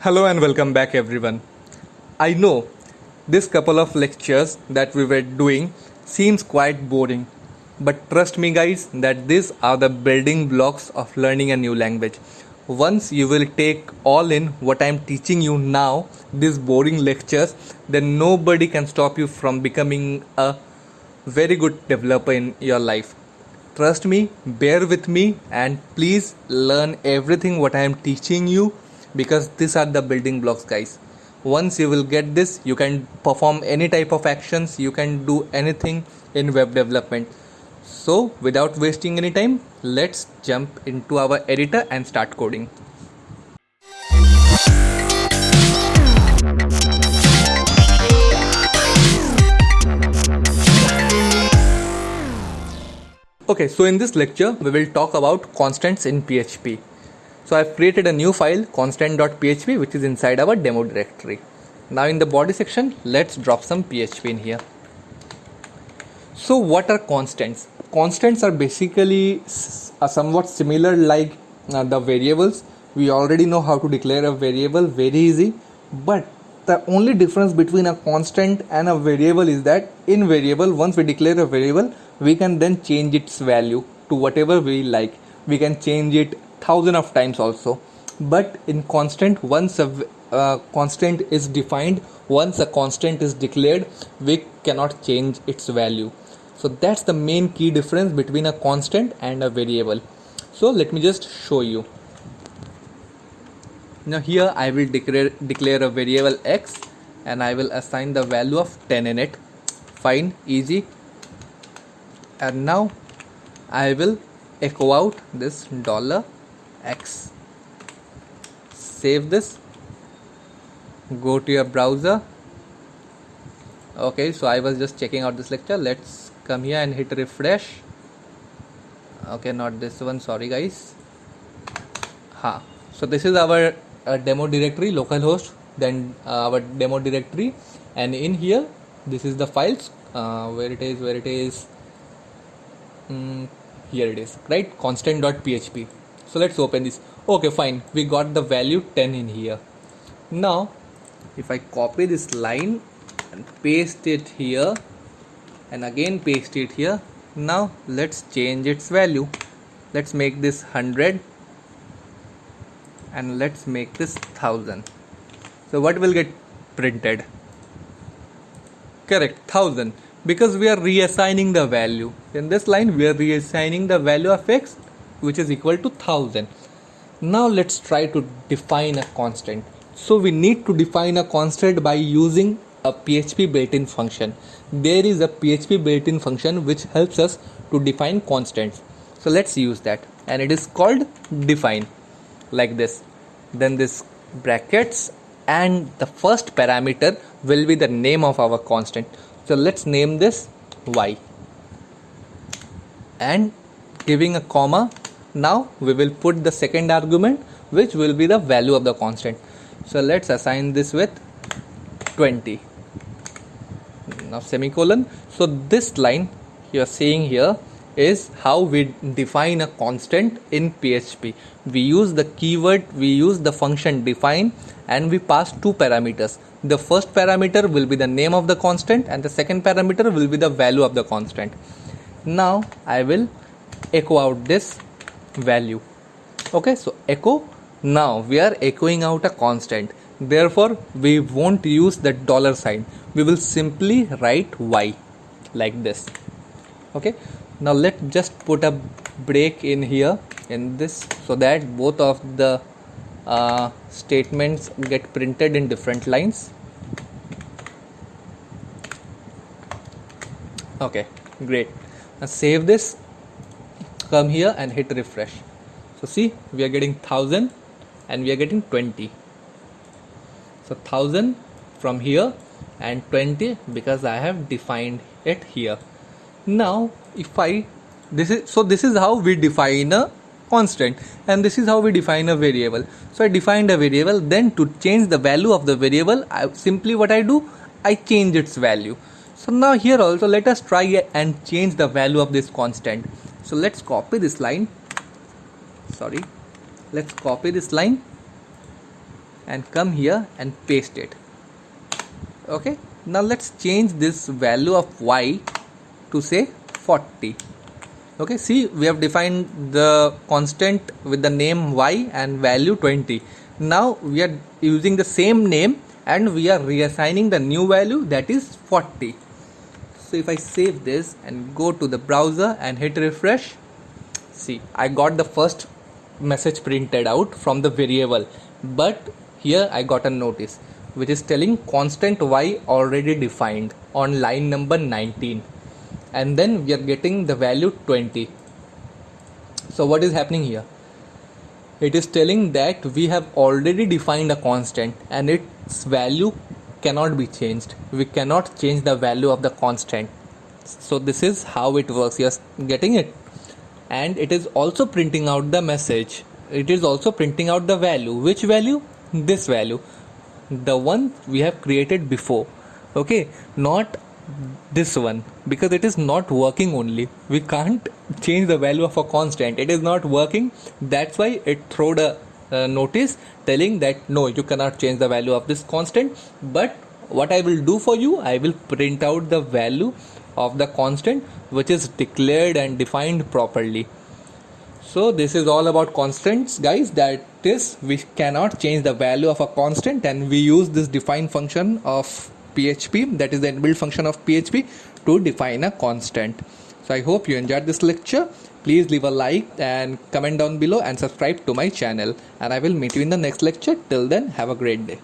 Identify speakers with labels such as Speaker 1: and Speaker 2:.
Speaker 1: Hello and welcome back, everyone. I know this couple of lectures that we were doing seems quite boring, but trust me, guys, that these are the building blocks of learning a new language. Once you will take all in what I am teaching you now, these boring lectures, then nobody can stop you from becoming a very good developer in your life. Trust me, bear with me, and please learn everything what I am teaching you, because these are the building blocks, guys. Once you will get this, you can perform any type of actions, you can do anything in web development. So without wasting any time, let's jump into our editor and start coding. Okay, so in this lecture, we will talk about constants in PHP. So I've created a new file, constant.php, which is inside our demo directory. Now in the body section, let's drop some PHP in here. So what are constants? Constants are basically somewhat similar like the variables. We already know how to declare a variable, very easy. But the only difference between a constant and a variable is that in variable, once we declare a variable, we can then change its value to whatever we like. We can change it thousand of times also. But in constant, once a constant is defined, once a constant is declared, we cannot change its value. So that's the main key difference between a constant and a variable. So let me just show you. Now here I will declare a variable x and I will assign the value of 10 in it. Fine, easy. And now I will echo out this $x. Save this. Go to your browser. Okay, so I was just checking out this lecture. Let's come here and hit refresh. Okay, not this one, sorry guys. So this is our demo directory, localhost, then our demo directory, and in here this is the files. Where it is here it is, right? Constant.php. So let's open this. Okay, fine, we got the value 10 in here. Now if I copy this line and paste it here and again paste it here, now let's change its value. Let's make this 100 and let's make this 1000. So what will get printed? Correct, 1000, because we are reassigning the value. In this line we are reassigning the value of x, which is equal to 1000. Now let's try to define a constant. So we need to define a constant by using a PHP built-in function. There is a PHP built-in function which helps us to define constants. So let's use that, and it is called define, like this. Then this brackets, and the first parameter will be the name of our constant. So let's name this y and giving a comma. Now we will put the second argument, which will be the value of the constant. So let's assign this with 20. Now semicolon. So this line you are seeing here is how we define a constant in PHP. We use the keyword, we use the function define, and we pass two parameters. The first parameter will be the name of the constant and the second parameter will be the value of the constant. Now I will echo out this value. Okay, so echo. Now we are echoing out a constant, therefore we won't use the $sign. We will simply write y like this. Okay, now let's just put a break in here in this, so that both of the statements get printed in different lines. Okay, great. Now save this, come here and hit refresh. So see, we are getting 1000 and we are getting 20. So 1000 from here and 20 because I have defined it here. Now if this is how we define a constant, and this is how we define a variable. So I defined a variable, then to change the value of the variable, what I do, I change its value. So now here also let us try and change the value of this constant. So let's copy this line. Let's copy this line and come here and paste it. Okay, now let's change this value of y to say 40. Okay, see, we have defined the constant with the name y and value 20. Now we are using the same name and we are reassigning the new value, that is 40. So if I save this and go to the browser and hit refresh, see, I got the first message printed out from the variable, but here I got a notice which is telling constant y already defined on line number 19, and then we are getting the value 20. So what is happening here? It is telling that we have already defined a constant and its value cannot be changed. We cannot change the value of the constant. So this is how it works. You're getting it? And it is also printing out the message. It is also printing out the value. Which value? This value, the one we have created before. Okay, not this one, because it is not working. Only we can't change the value of a constant. It is not working. That's why it threw a notice telling that no, you cannot change the value of this constant. But what I will do for you, I will print out the value of the constant which is declared and defined properly. So this is all about constants, guys. That is, we cannot change the value of a constant, and we use this define function of PHP, that is the inbuilt function of PHP, to define a constant. So I hope you enjoyed this lecture. Please leave a like and comment down below and subscribe to my channel, and I will meet you in the next lecture. Till then, have a great day.